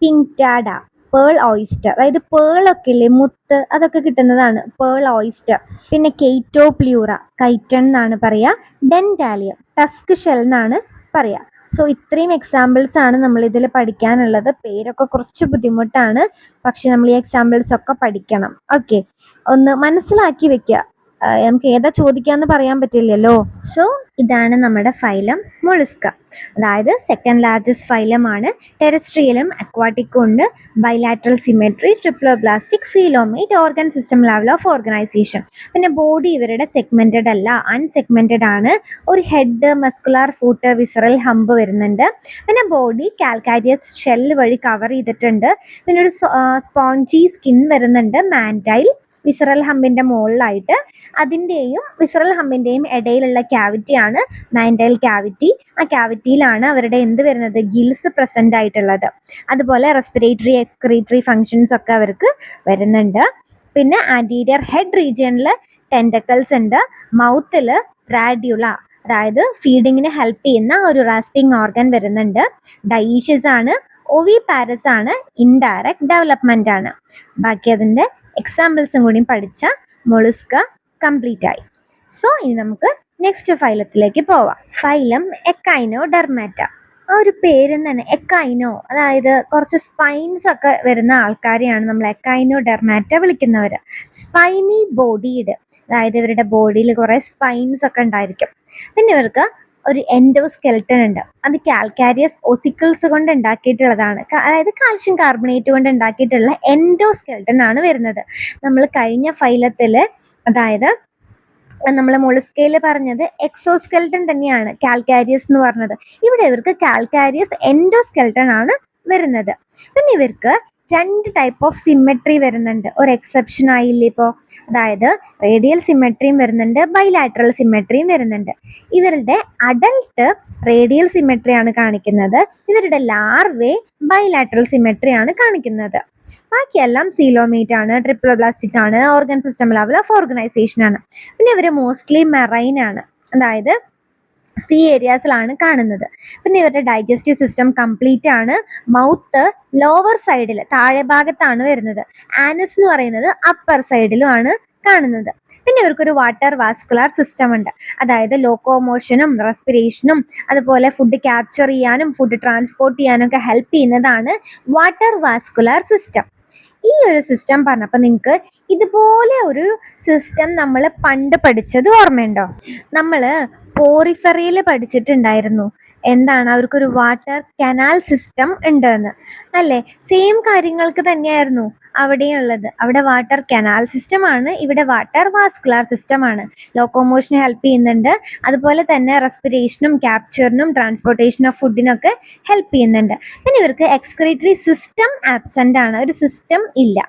Pinctada, pearl oyster, അതായത് പേളൊക്കെ ഇല്ലേ, മുത്ത്, അതൊക്കെ കിട്ടുന്നതാണ് പേൾ ഓയിസ്റ്റർ. പിന്നെ കെയ്റ്റോപ്ലിയൂറ, കൈറ്റൺ എന്നാണ് പറയുക. ഡെൻറ്റാലിയം, ടസ്ക് ഷെൽ എന്നാണ് പറയുക. സോ ഇത്രയും എക്സാമ്പിൾസ് ആണ് നമ്മൾ ഇതിൽ പഠിക്കാനുള്ളത്. പേരൊക്കെ കുറച്ച് ബുദ്ധിമുട്ടാണ്, പക്ഷെ നമ്മൾ ഈ എക്സാമ്പിൾസ് ഒക്കെ പഠിക്കണം. ഓക്കെ, ഒന്ന് മനസ്സിലാക്കി വെക്കുക. നമുക്ക് ഏതാ ചോദിക്കാന്ന് പറയാൻ പറ്റില്ലല്ലോ. സോ ഇതാണ് നമ്മുടെ ഫൈലം മൊളുസ്ക. അതായത് സെക്കൻഡ് ലാർജസ്റ്റ് ഫൈലമാണ്. ടെറസ്ട്രിയലും അക്വാട്ടിക്കും ഉണ്ട്, bilateral symmetry, triploblastic, coelomate, organ system level of organisation. പിന്നെ ബോഡി ഇവരുടെ സെഗ്മെന്റഡ് അല്ല, അൺസെഗ്മെന്റഡ് ആണ്. ഒരു head, muscular foot, visceral hump വരുന്നുണ്ട്. പിന്നെ ബോഡി കാൽക്കാരിയസ് ഷെൽ വഴി കവർ ചെയ്തിട്ടുണ്ട്. പിന്നെ ഒരു സ്പോഞ്ചി സ്കിൻ വരുന്നുണ്ട്, മാൻഡൈൽ. വിസറൽ ഹമ്പിന്റെ മുകളിലായിട്ട് അതിൻ്റെയും വിസറൽ ഹമ്പിന്റെയും ഇടയിലുള്ള ക്യാവിറ്റിയാണ് മാൻഡൈൽ ക്യാവിറ്റി. ആ ക്യാവിറ്റിയിലാണ് അവരുടെ എന്ത് വരുന്നത്, ഗിൽസ് പ്രസന്റ് ആയിട്ടുള്ളത്. അതുപോലെ റെസ്പിറേറ്ററി എക്സ്ക്രീറ്ററി ഫങ്ഷൻസ് ഒക്കെ അവർക്ക് വരുന്നുണ്ട്. പിന്നെ ആന്റീരിയർ ഹെഡ് റീജിയനിൽ ടെൻഡക്കൽസ് ഉണ്ട്. മൗത്തിൽ റാഡ്യുള, അതായത് ഫീഡിങ്ങിന് ഹെൽപ്പ് ചെയ്യുന്ന ഒരു റാസ്പിംഗ് ഓർഗൻ വരുന്നുണ്ട്. ഡൈഷ്യസ് ആണ്. ഒവിപാരസ് ആണ്. ഇൻഡയറക്റ്റ് ഡെവലപ്മെന്റ് ആണ്. ബാക്കി അതിന്റെ എക്സാമ്പിൾസും കൂടി പഠിച്ച മൊളുസ്ക കംപ്ലീറ്റ് ആയി. സോ ഇനി നമുക്ക് നെക്സ്റ്റ് ഫൈലത്തിലേക്ക് പോവാം. ഫൈലം എക്കൈനോഡെർമാറ്റ. ആ ഒരു പേരിൽ തന്നെ എക്കൈനോ, അതായത് കുറച്ച് സ്പൈൻസ് ഒക്കെ വരുന്ന ആൾക്കാരെയാണ് നമ്മൾ എക്കൈനോഡെർമാറ്റ വിളിക്കുന്നവർ. സ്പൈനി ബോഡീഡ്, അതായത് ഇവരുടെ ബോഡിയിൽ കുറെ സ്പൈൻസ് ഒക്കെ ഉണ്ടായിരിക്കും. പിന്നെ ഇവർക്ക് ഒരു എൻഡോസ്കെൽട്ടൺ ഉണ്ട്. അത് കാൽക്കാരിയസ് ഒസിക്കിൾസ് കൊണ്ട് ഉണ്ടാക്കിയിട്ടുള്ളതാണ്. അതായത് കാൽഷ്യം കാർബണേറ്റ് കൊണ്ട് ഉണ്ടാക്കിയിട്ടുള്ള എൻഡോസ്കെൽട്ടൺ ആണ് വരുന്നത്. നമ്മൾ കഴിഞ്ഞ ഫൈലത്തിൽ, അതായത് നമ്മൾ മൊളുസ്കയിൽ പറഞ്ഞത് എക്സോസ്കെൽട്ടൺ തന്നെയാണ് കാൽക്കാരിയസ് എന്ന് പറഞ്ഞത്. ഇവിടെ ഇവർക്ക് കാൽക്കാരിയസ് എൻഡോസ്കെൽട്ടൺ ആണ് വരുന്നത്. പിന്നെ ഇവർക്ക് 2 ടൈപ്പ് ഓഫ് സിമെട്രി വരുന്നുണ്ട്. ഒരു എക്സെപ്ഷൻ ആയില്ലേ ഇപ്പോൾ, അതായത് റേഡിയൽ സിമെട്രിയും വരുന്നുണ്ട്, ബൈലാറ്ററൽ സിമെട്രിയും വരുന്നുണ്ട്. ഇവരുടെ അഡൽട്ട് റേഡിയൽ സിമെട്രിയാണ് കാണിക്കുന്നത്. ഇവരുടെ ലാർവേ ബൈലാറ്ററൽ സിമെട്രിയാണ് കാണിക്കുന്നത്. ബാക്കിയെല്ലാം സീലോമേറ്റ് ആണ്, ട്രിപ്ലോബ്ലാസ്റ്റിക് ആണ്, organ system level of organization ആണ്. പിന്നെ ഇവർ മോസ്റ്റ്ലി മെറൈൻ ആണ്, അതായത് സീ ഏരിയാസിലാണ് കാണുന്നത്. പിന്നെ ഇവരുടെ ഡൈജസ്റ്റീവ് സിസ്റ്റം കംപ്ലീറ്റ് ആണ്. മൗത്ത് ലോവർ സൈഡിൽ താഴെ ഭാഗത്താണ് വരുന്നത്. ആനസ് എന്ന് പറയുന്നത് അപ്പർ സൈഡിലും ആണ് കാണുന്നത്. പിന്നെ ഇവർക്കൊരു വാട്ടർ വാസ്കുലാർ സിസ്റ്റം ഉണ്ട്, അതായത് ലോക്കോമോഷനും റെസ്പിറേഷനും അതുപോലെ ഫുഡ് ക്യാപ്ചർ ചെയ്യാനും ഫുഡ് ട്രാൻസ്പോർട്ട് ചെയ്യാനും ഒക്കെ ഹെൽപ്പ് ചെയ്യുന്നതാണ് വാട്ടർ വാസ്കുലാർ സിസ്റ്റം. ഈ ഒരു സിസ്റ്റം പറഞ്ഞപ്പോൾ നിങ്ങൾക്ക് ഇതുപോലെ ഒരു സിസ്റ്റം നമ്മൾ പണ്ട് പഠിച്ചത് ഓർമ്മയുണ്ടോ? നമ്മൾ പോറിഫെറിയിൽ പഠിച്ചിട്ടുണ്ടായിരുന്നു. എന്താണ്, അവർക്കൊരു വാട്ടർ കനാൽ സിസ്റ്റം ഉണ്ടെന്ന്, അല്ലേ? സെയിം കാര്യങ്ങൾക്ക് തന്നെയായിരുന്നു അവിടെയുള്ളത്. അവിടെ വാട്ടർ കനാൽ സിസ്റ്റം ആണ്, ഇവിടെ വാട്ടർ വാസ്കുലാർ സിസ്റ്റം ആണ്. ലോക്കോമോഷന് ഹെൽപ്പ് ചെയ്യുന്നുണ്ട്, അതുപോലെ തന്നെ റെസ്പിറേഷനും ക്യാപ്ചറിനും ട്രാൻസ്പോർട്ടേഷൻ ഓഫ് ഫുഡിനൊക്കെ ഹെൽപ്പ് ചെയ്യുന്നുണ്ട്. പിന്നെ ഇവർക്ക് എക്സ്ക്രീറ്ററി സിസ്റ്റം ആബ്സെന്റ് ആണ്, ഒരു സിസ്റ്റം ഇല്ല.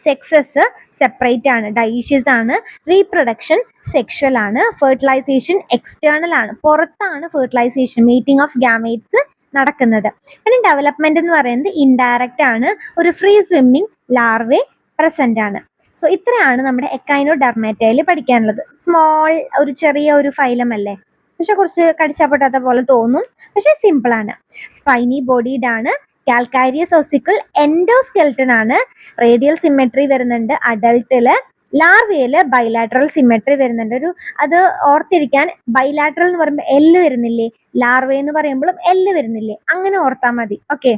സെക്സസ് സെപ്പറേറ്റ് ആണ്, ഡൈഷ്യസ് ആണ്. റീപ്രൊഡക്ഷൻ സെക്ഷൽ ആണ്. ഫെർട്ടിലൈസേഷൻ എക്സ്റ്റേണൽ ആണ്, പുറത്താണ് ഫെർട്ടിലൈസേഷൻ, മീറ്റിംഗ് ഓഫ് ഗാമേറ്റ്സ് നടക്കുന്നത്. പിന്നെ ഡെവലപ്മെന്റ് എന്ന് പറയുന്നത് ഇൻഡയറക്റ്റ് ആണ്. ഒരു ഫ്രീ സ്വിമ്മിങ് ലാർവേ പ്രസന്റ് ആണ്. സോ ഇത്രയാണ് നമ്മുടെ എക്കൈനോഡെർമാറ്റയിൽ പഠിക്കാനുള്ളത്. സ്മോൾ, ഒരു ചെറിയ ഒരു ഫൈലം അല്ലേ, പക്ഷെ കുറച്ച് കടിച്ചാപ്പൊട്ടാത്ത പോലെ തോന്നും, പക്ഷെ സിമ്പിൾ ആണ്. സ്പൈനി ബോഡീഡ് ആണ്. കാൽക്കാരിയസ് ഒസിക്കിൾ എൻഡോസ്കെൽട്ടൺ ആണ്. റേഡിയൽ സിമെട്രി വരുന്നുണ്ട് അഡൽട്ടില്. ലാർവയില് ബൈലാറ്ററൽ സിമെട്രി വരുന്നുണ്ട്. അത് ഓർത്തിരിക്കാൻ, ബൈലാറ്ററൽ എന്ന് പറയുമ്പോൾ എല്ല് വരുന്നില്ലേ, ലാർവ എന്ന് പറയുമ്പോഴും എല്ല് വരുന്നില്ലേ, അങ്ങനെ ഓർത്താൽ മതി. ഓക്കെ.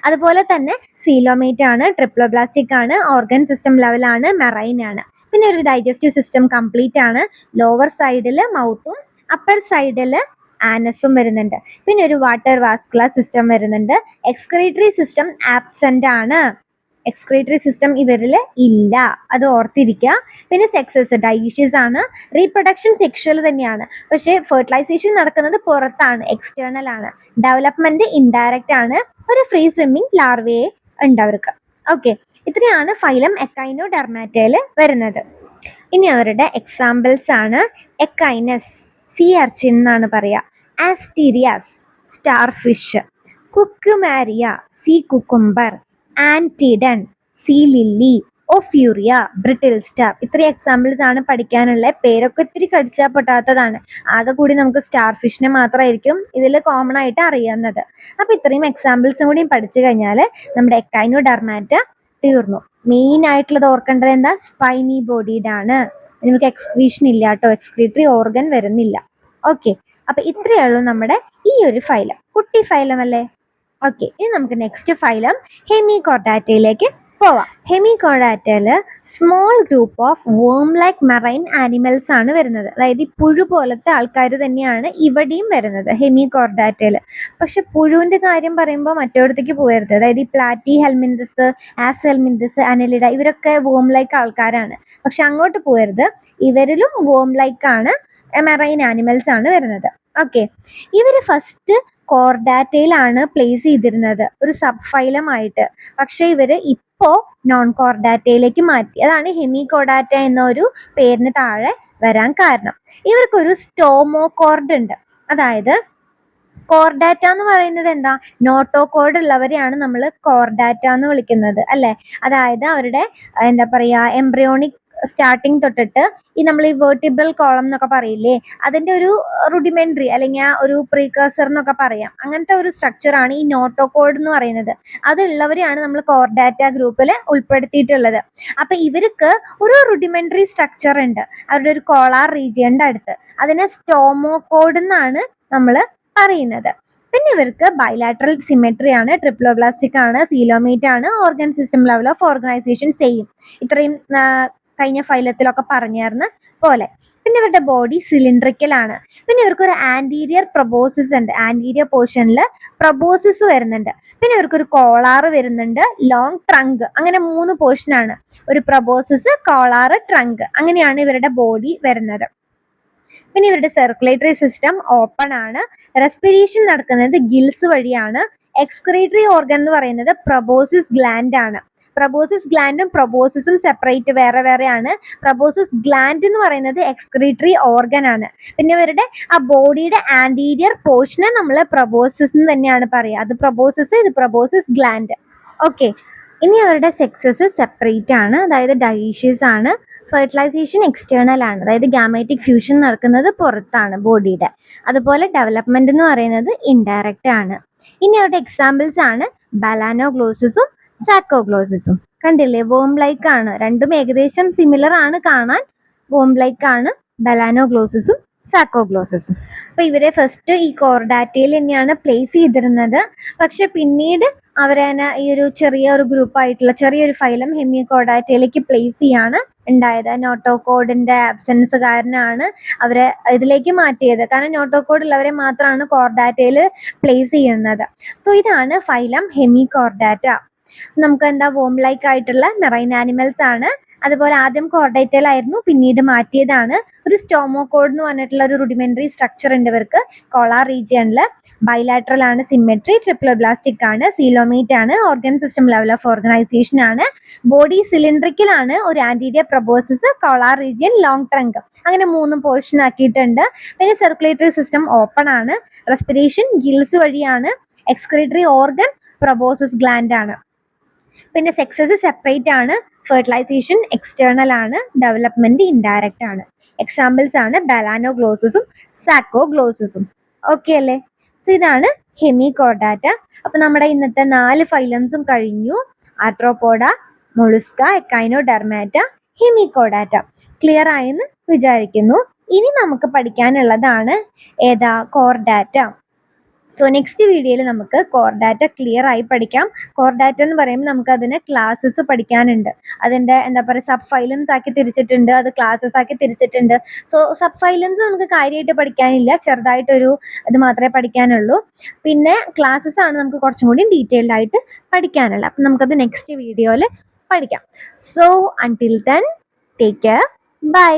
അതുപോലെ തന്നെ സീലോമേറ്റ് ആണ്, ട്രിപ്ലോബ്ലാസ്റ്റിക് ആണ്, ഓർഗൻ സിസ്റ്റം ലെവലാണ്, മെറൈൻ ആണ്. പിന്നെ ഒരു ഡൈജസ്റ്റീവ് സിസ്റ്റം കംപ്ലീറ്റ് ആണ്. ലോവർ സൈഡിൽ മൗത്തും അപ്പർ സൈഡിൽ ആനസും വരുന്നുണ്ട്. പിന്നെ ഒരു വാട്ടർ വാസ്കുലാർ സിസ്റ്റം വരുന്നുണ്ട്. എക്സ്ക്രീറ്ററി സിസ്റ്റം ആബ്സെന്റ് ആണ്. എക്സ്ക്രീറ്ററി സിസ്റ്റം ഇവരിൽ ഇല്ല, അത് ഓർത്തിരിക്കുക. പിന്നെ സെക്സസ് ഡൈഷ്യസ് ആണ്. റീപ്രൊഡക്ഷൻ സെക്ഷൽ തന്നെയാണ്, പക്ഷേ ഫെർട്ടിലൈസേഷൻ നടക്കുന്നത് പുറത്താണ്, എക്സ്റ്റേണൽ ആണ്. ഡെവലപ്മെന്റ് ഇൻഡയറക്റ്റ് ആണ്. ഒരു ഫ്രീ സ്വിമ്മിങ് ലാർവയെ ഉണ്ട് അവർക്ക്. ഓക്കെ, ഇത്രയാണ് ഫൈലം എക്കൈനോഡെർമാറ്റയിൽ വരുന്നത്. ഇനി അവരുടെ എക്സാമ്പിൾസ് ആണ്. എക്കൈനസ്, സീ അർച്ചിൻ എന്നാണ് പറയുക. Asterias, starfish. Cucumaria, sea cucumber. Antedon, sea lily. Ophiura, brittle star. ഇത്രയും എക്സാമ്പിൾസ് ആണ് പഠിക്കാനുള്ള. പേരൊക്കെ ഇത്തിരി കടിച്ചാൽ പൊട്ടാത്തതാണ്. ആകെ കൂടി നമുക്ക് സ്റ്റാർ ഫിഷിനെ മാത്രമായിരിക്കും ഇതിൽ കോമൺ ആയിട്ട് അറിയാവുന്നത്. അപ്പോൾ ഇത്രയും എക്സാമ്പിൾസും കൂടി പഠിച്ചു കഴിഞ്ഞാൽ നമ്മുടെ എക്കൈനോഡെർമാറ്റ തീർന്നു. മെയിൻ ആയിട്ടുള്ളത് ഓർക്കേണ്ടത് എന്താ, സ്പൈനി ബോഡീഡ് ആണ്. നമുക്ക് എക്സ്ക്രീഷൻ ഇല്ല കേട്ടോ, എക്സ്ക്രീറ്ററി ഓർഗൻ വരുന്നില്ല. ഓക്കെ, അപ്പൊ ഇത്രയേ ഉള്ളൂ നമ്മുടെ ഈ ഒരു ഫൈലം. കുട്ടി ഫൈലം അല്ലേ? ഓക്കെ, ഇനി നമുക്ക് നെക്സ്റ്റ് ഫൈലം ഹെമികോർഡാറ്റയിലേക്ക് പോവാം. ഹെമികോർഡാറ്റയിൽ സ്മോൾ ഗ്രൂപ്പ് ഓഫ് വേം ലൈക്ക് മെറൈൻ ആനിമൽസ് ആണ് വരുന്നത്. അതായത് ഈ പുഴു പോലത്തെ ആൾക്കാർ തന്നെയാണ് ഇവിടെയും വരുന്നത് ഹെമികോർഡാറ്റയിൽ. പക്ഷെ പുഴുവിന്റെ കാര്യം പറയുമ്പോൾ മറ്റോടത്തേക്ക് പോകരുത്. അതായത് ഈ platy helminthes, as helminthes, annelida, ഇവരൊക്കെ വേം ലൈക്ക് ആൾക്കാരാണ്. പക്ഷെ അങ്ങോട്ട് പോകരുത്. ഇവരിലും വേം ലൈക്ക് ആണ്, മെറൈൻ ആനിമൽസ് ആണ് വരുന്നത്. ഓക്കെ, ഇവർ ഫസ്റ്റ് കോർഡാറ്റയിലാണ് പ്ലേസ് ചെയ്തിരുന്നത് ഒരു സബ് ഫൈലം ആയിട്ട്. പക്ഷെ ഇവര് ഇപ്പോ നോൺ കോർഡാറ്റയിലേക്ക് മാറ്റി. അതാണ് ഹെമികോഡാറ്റ എന്നൊരു പേരിന് താഴെ വരാൻ കാരണം. ഇവർക്കൊരു സ്റ്റോമോകോർഡ് ഉണ്ട്. അതായത് കോർഡാറ്റ എന്ന് പറയുന്നത് എന്താ, നോട്ടോകോഡ് ഉള്ളവരെയാണ് നമ്മൾ കോർഡാറ്റ എന്ന് വിളിക്കുന്നത് അല്ലെ. അതായത് അവരുടെ എന്താ പറയാ എംബ്രിയോണിക് സ്റ്റാർട്ടിങ് തൊട്ടിട്ട് നമ്മൾ ഈ വേർട്ടിബ്രൽ കോളം എന്നൊക്കെ പറയില്ലേ, അതിന്റെ ഒരു റുഡിമെന്ററി അല്ലെങ്കിൽ ഒരു പ്രീകേഴ്സർ എന്നൊക്കെ പറയാം. അങ്ങനത്തെ ഒരു സ്ട്രക്ചർ ആണ് ഈ നോട്ടോകോഡ് എന്ന് പറയുന്നത്. അതുള്ളവരെയാണ് നമ്മൾ കോർഡാറ്റ ഗ്രൂപ്പിൽ ഉൾപ്പെടുത്തിയിട്ടുള്ളത്. അപ്പൊ ഇവർക്ക് ഒരു റുഡിമെന്ററി സ്ട്രക്ചർ ഉണ്ട് അവരുടെ ഒരു കോളാർ റീജിയന്റെ അടുത്ത്. അതിനെ സ്റ്റോമോകോഡ് എന്നാണ് നമ്മൾ പറയുന്നത്. പിന്നെ ഇവർക്ക് ബൈലാറ്ററൽ സിമെട്രി ആണ്, ട്രിപ്ലോബ്ലാസ്റ്റിക് ആണ്, സീലോമേറ്റ് ആണ്, organ system level of organisation same. ഇത്രയും കഴിഞ്ഞ ഫൈലത്തിലൊക്കെ പറഞ്ഞായിരുന്ന പോലെ. പിന്നെ ഇവരുടെ ബോഡി സിലിണ്ട്രിക്കൽ ആണ്. പിന്നെ ഇവർക്ക് ഒരു ആന്റീരിയർ പ്രൊബോസിസ് ഉണ്ട്. ആന്റീരിയർ പോർഷനിൽ പ്രൊബോസിസ് വരുന്നുണ്ട്. പിന്നെ ഇവർക്കൊരു കോളാർ വരുന്നുണ്ട്, ലോങ് ട്രങ്ക്. അങ്ങനെ 3 പോർഷനാണ്. ഒരു പ്രൊബോസിസ്, കോളാർ, ട്രങ്ക്. അങ്ങനെയാണ് ഇവരുടെ ബോഡി വരുന്നത്. പിന്നെ ഇവരുടെ സർക്കുലേറ്ററി സിസ്റ്റം ഓപ്പൺ ആണ്. റെസ്പിറേഷൻ നടക്കുന്നത് ഗിൽസ് വഴിയാണ്. എക്സ്ക്രീറ്ററി ഓർഗൻ എന്ന് പറയുന്നത് പ്രൊബോസിസ് ഗ്ലാൻഡ് ആണ്. പ്രൊബോസിസ് ഗ്ലാൻഡും പ്രൊബോസിസും സെപ്പറേറ്റ് വേറെ വേറെയാണ്. പ്രൊബോസിസ് ഗ്ലാൻഡ് എന്ന് പറയുന്നത് എക്സ്ക്രീറ്ററി ഓർഗൻ ആണ്. പിന്നെ ഇവരുടെ ആ ബോഡിയുടെ ആന്റീരിയർ പോർഷനെ നമ്മൾ പ്രൊബോസിസ് എന്ന് തന്നെയാണ് പറയുക. അത് പ്രൊബോസിസ്, ഇത് പ്രൊബോസിസ് ഗ്ലാൻഡ്. ഓക്കെ. ഇനി അവരുടെ സെക്സസ് സെപ്പറേറ്റ് ആണ്. അതായത് ഡൈഷ്യസ് ആണ്. ഫെർട്ടിലൈസേഷൻ എക്സ്റ്റേണൽ ആണ്. അതായത് ഗാമറ്റിക് ഫ്യൂഷൻ നടക്കുന്നത് പുറത്താണ് ബോഡിയുടെ. അതുപോലെ ഡെവലപ്മെന്റ് എന്ന് പറയുന്നത് ഇൻഡയറക്റ്റ് ആണ്. ഇനി അവരുടെ എക്സാമ്പിൾസ് ആണ് ബലാനോഗ്ലോസിസും സാക്കോഗ്ലോസിസും. കണ്ടില്ലേ, വോം ലൈക്ക് ആണ്. രണ്ടും ഏകദേശം സിമിലർ ആണ് കാണാൻ. വോം ലൈക്ക് ആണ് ബലാനോഗ്ലോസിസും സാക്കോഗ്ലോസിസും. അപ്പൊ ഇവരെ ഫസ്റ്റ് ഈ കോർഡാറ്റയിൽ തന്നെയാണ് പ്ലേസ് ചെയ്തിരുന്നത്. പക്ഷെ പിന്നീട് അവരെ ഈ ഒരു ചെറിയൊരു ഗ്രൂപ്പായിട്ടുള്ള ചെറിയൊരു ഫൈലം ഹെമികോഡാറ്റയിലേക്ക് പ്ലേസ് ചെയ്യാണ് ഉണ്ടായത്. നോട്ടോകോഡിന്റെ ആബ്സെൻസ് കാരണമാണ് അവരെ ഇതിലേക്ക് മാറ്റിയത്. കാരണം നോട്ടോകോഡ് ഉള്ളവരെ മാത്രമാണ് കോർഡാറ്റയിൽ പ്ലേസ് ചെയ്യുന്നത്. സോ ഇതാണ് ഫൈലം ഹെമികോർഡാറ്റ. നമുക്ക് എന്താ വോം ലൈക്ക് ആയിട്ടുള്ള മെറൈൻ ആനിമൽസ് ആണ്. അതുപോലെ ആദ്യം കോർഡേറ്റയിലായിരുന്നു, പിന്നീട് മാറ്റിയതാണ്. ഒരു സ്റ്റോമോകോഡ് എന്ന് പറഞ്ഞിട്ടുള്ള ഒരു റുഡിമെന്ററി സ്ട്രക്ചർ ഉണ്ട് ഇവർക്ക്. കോളാർ റീജിയനിൽ ബൈലാറ്ററൽ ആണ്, സിമെട്രി, ട്രിപ്ലോബ്ലാസ്റ്റിക് ആണ്, സീലോമേറ്റ് ആണ്, organ system level of organization ആണ്, ബോഡി സിലിണ്ട്രിക്കൽ ആണ്, ഒരു anterior proboscis, collar region, long trunk. അങ്ങനെ 3 പോർഷൻ ആക്കിയിട്ടുണ്ട്. പിന്നെ സർക്കുലേറ്ററി സിസ്റ്റം ഓപ്പൺ ആണ്. റെസ്പിറേഷൻ ഗിൽസ് വഴിയാണ്. എക്സ്ക്രീറ്ററി ഓർഗൻ പ്രൊബോസിസ് ഗ്ലാൻഡ് ആണ്. പിന്നെ സെക്സസ് സെപ്പറേറ്റ് ആണ്. ഫെർട്ടിലൈസേഷൻ എക്സ്റ്റേണൽ ആണ്. ഡെവലപ്മെന്റ് ഇൻഡയറക്റ്റ് ആണ്. എക്സാമ്പിൾസ് ആണ് ബലാനോഗ്ലോസിസും സാക്കോഗ്ലോസിസും. ഓക്കെ അല്ലേ? സോ ഇതാണ് ഹെമികോർഡാറ്റ. അപ്പൊ നമ്മുടെ ഇന്നത്തെ 4 ഫൈലംസും കഴിഞ്ഞു. ആർത്രോപോഡ, മൊളുസ്ക, എക്കൈനോഡെർമാറ്റ, ഹെമികോർഡാറ്റ. ക്ലിയർ ആയെന്ന് വിചാരിക്കുന്നു. ഇനി നമുക്ക് പഠിക്കാനുള്ളതാണ് ഏതാ, കോർഡാറ്റ. സോ നെക്സ്റ്റ് വീഡിയോയിൽ നമുക്ക് കോർഡാറ്റ ക്ലിയർ ആയി പഠിക്കാം. കോർഡാറ്റ എന്ന് പറയുമ്പോൾ നമുക്ക് അതിന് ക്ലാസ്സസ് പഠിക്കാനുണ്ട്. അതിൻ്റെ എന്താ പറയുക, സബ് ഫൈലംസ് ആക്കി തിരിച്ചിട്ടുണ്ട്, അത് ക്ലാസ്സസ് ആക്കി തിരിച്ചിട്ടുണ്ട്. സോ സബ് ഫൈലംസ് നമുക്ക് കാര്യമായിട്ട് പഠിക്കാനില്ല, ചെറുതായിട്ടൊരു ഇത് മാത്രമേ പഠിക്കാനുള്ളൂ. പിന്നെ ക്ലാസ്സസ് ആണ് നമുക്ക് കുറച്ചും കൂടി ഡീറ്റെയിൽഡ് ആയിട്ട് പഠിക്കാനുള്ളത്. അപ്പം നമുക്കത് നെക്സ്റ്റ് വീഡിയോയിൽ പഠിക്കാം. So until then, take care, by.